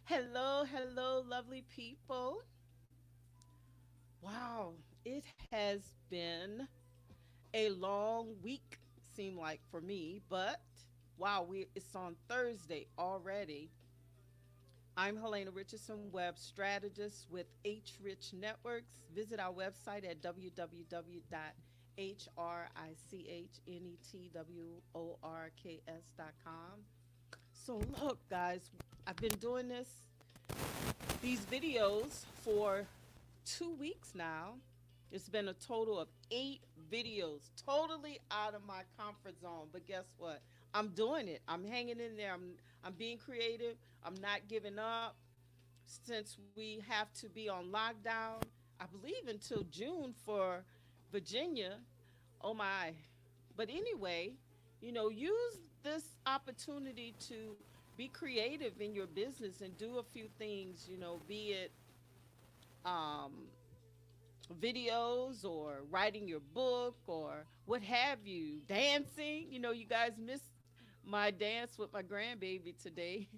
Hello, hello, lovely people. Wow, it has been a long week, seem like for me, but wow, it's on Thursday already. I'm Helena Richardson, web strategist with HRichnetworks. Visit our website at www.HRichnetworks.com. So look, guys, I've been doing these videos for 2 weeks now. It's been a total of 8 videos, totally out of my comfort zone. But guess what? I'm doing it. I'm hanging in there. I'm being creative. I'm not giving up. Since we have to be on lockdown, I believe until June for Virginia. Oh my. But anyway, use this opportunity to be creative in your business and do a few things, be it um, videos or writing your book or what have you, dancing. You guys missed my dance with my grandbaby today.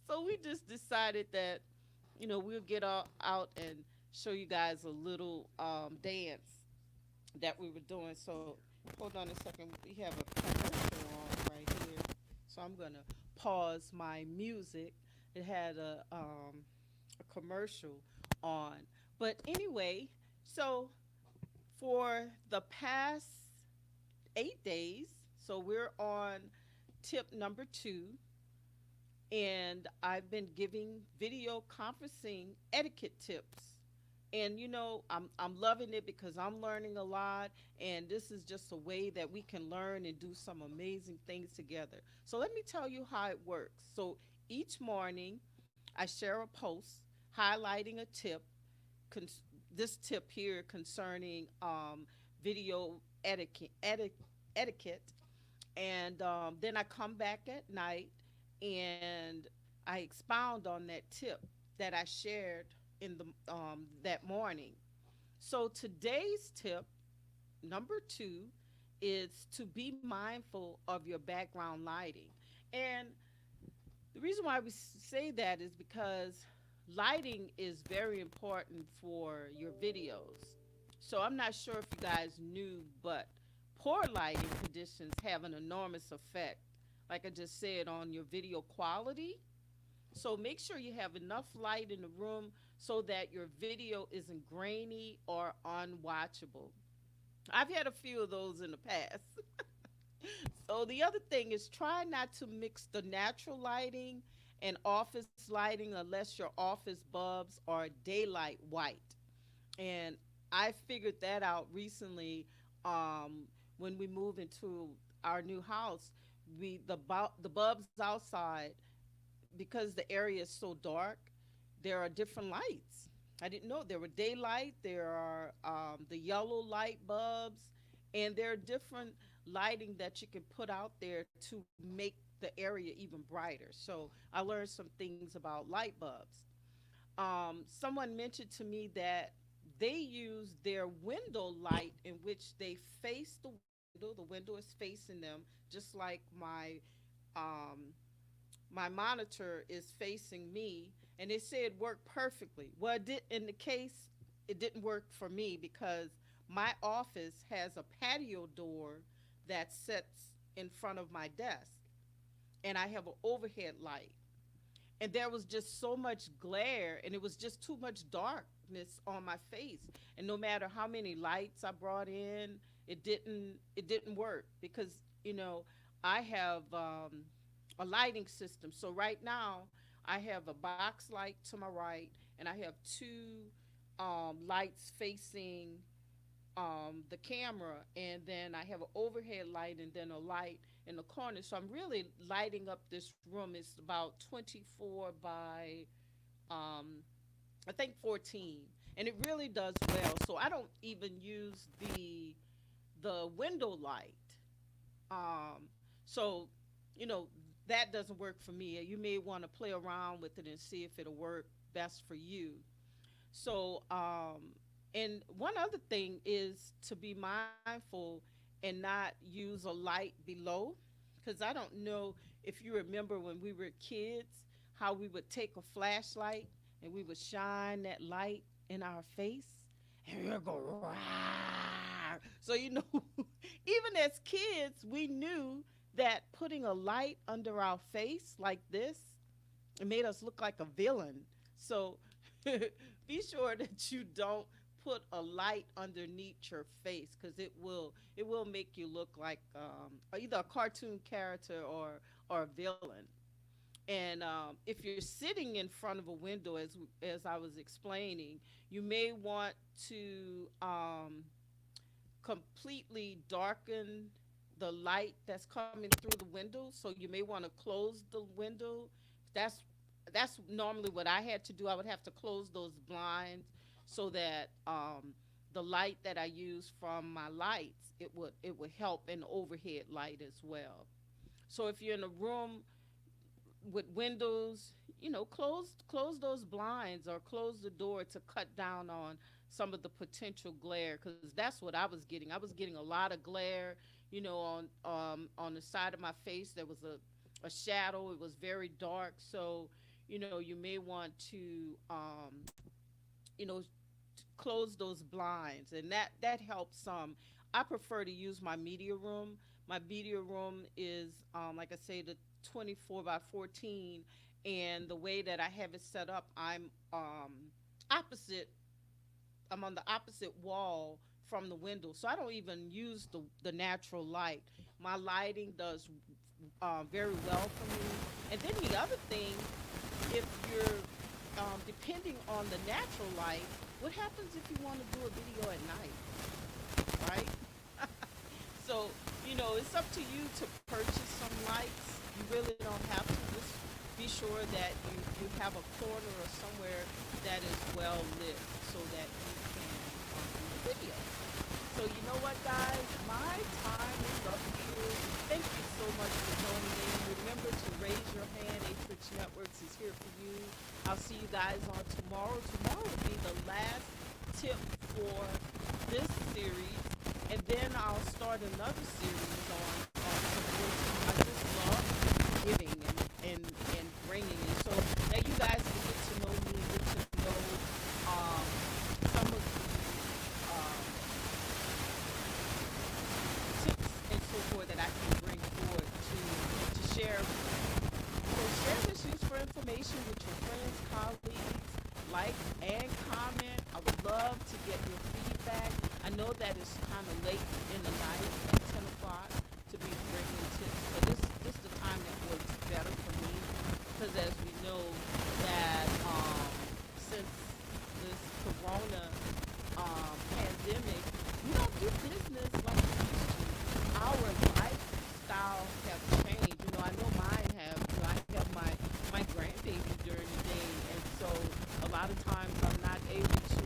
So we just decided that, we'll get out and show you guys a little dance that we were doing. So hold on a second. We have a commercial on right here. So I'm going to pause my music. It had a commercial on. But anyway, so for the past 8 days, so we're on tip number 2, and I've been giving video conferencing etiquette tips. And I'm loving it because I'm learning a lot, and this is just a way that we can learn and do some amazing things together. So let me tell you how it works. So each morning I share a post highlighting a tip, this tip here concerning video etiquette. And then I come back at night and I expound on that tip that I shared in the that morning. So today's tip number 2 is to be mindful of your background lighting. And the reason why we say that is because lighting is very important for your videos. So I'm not sure if you guys knew, but poor lighting conditions have an enormous effect, like I just said, on your video quality. So make sure you have enough light in the room so that your video isn't grainy or unwatchable. I've had a few of those in the past. So the other thing is try not to mix the natural lighting and office lighting unless your office bulbs are daylight white. And I figured that out recently when we moved into our new house. The bulbs outside, because the area is so dark, there are different lights. I didn't know there were daylight. There are the yellow light bulbs, and there are different lighting that you can put out there to make the area even brighter. So I learned some things about light bulbs. Someone mentioned to me that they use their window light in which they face the window. The window is facing them, just like um, my monitor is facing me, and they say it worked perfectly. Well, it did in the case. It didn't work for me because my office has a patio door that sits in front of my desk, and I have an overhead light, and there was just so much glare, and it was just too much darkness on my face. And no matter how many lights I brought in, it didn't work because I have a lighting system. So right now I have a box light to my right, and I have two lights facing the camera, and then I have an overhead light and then a light in the corner. So I'm really lighting up this room. It's about 24 by I think 14, and it really does well. So I don't even use the window light. So you know that doesn't work for me. You may want to play around with it and see if it'll work best for you. So, and one other thing is to be mindful and not use a light below, because I don't know if you remember when we were kids how we would take a flashlight and we would shine that light in our face and we would go, "Rah." So, even as kids, we knew that putting a light under our face like this, it made us look like a villain. So be sure that you don't put a light underneath your face because it will make you look like either a cartoon character or a villain. And if you're sitting in front of a window, as I was explaining, you may want to completely darken the light that's coming through the window. So you may want to close the window. That's that's normally what I had to do. I would have to close those blinds so that the light that I use from my lights, it would help an overhead light as well. So if you're in a room with windows, close those blinds or close the door to cut down on some of the potential glare because that's what I was getting. I was getting a lot of glare, on the side of my face. There was a shadow. It was very dark. So, you may want to you know close those blinds, and that helps some. I prefer to use my media room. My media room is, like I say, the 24 by 14, and the way that I have it set up, opposite. I'm on the opposite wall from the window, so I don't even use the natural light. My lighting does very well for me. And then the other thing, if you're depending on the natural light, what happens if you want to do a video at night, right? So, it's up to you to purchase some lights. You really don't have to. Just be sure that you have a corner or somewhere that is well lit so that you can do the video. So you know what, guys? My time is up here. Thank you so much for joining in. Remember to raise your hand. HRichnetworks is here for you. I'll see you guys on tomorrow. Tomorrow will be the last tip for this series, and then I'll start another series on devotion. I just love giving and bringing, and so that you guys can get to know me, get to know some of the um, tips and so forth that I can bring forward to share. So share this useful information with your friends, colleagues, like and comment. I would love to get your feedback. I know that it's kind of late in the night at 10 o'clock to be bringing tips, but this is the time that works better for me because as we know that since this corona pandemic, we don't do business like we used to. Our lifestyle have changed. I know mine have. I have my grandbaby during the day, and so a lot of times I'm not able to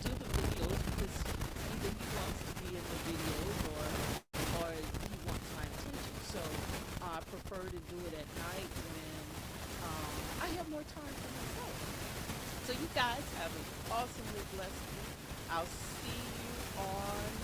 do the videos because either he wants to be in the videos or he wants my attention. So I prefer to do it at night when I have more time for myself. So you guys have an awesomely blessed week. I'll see you on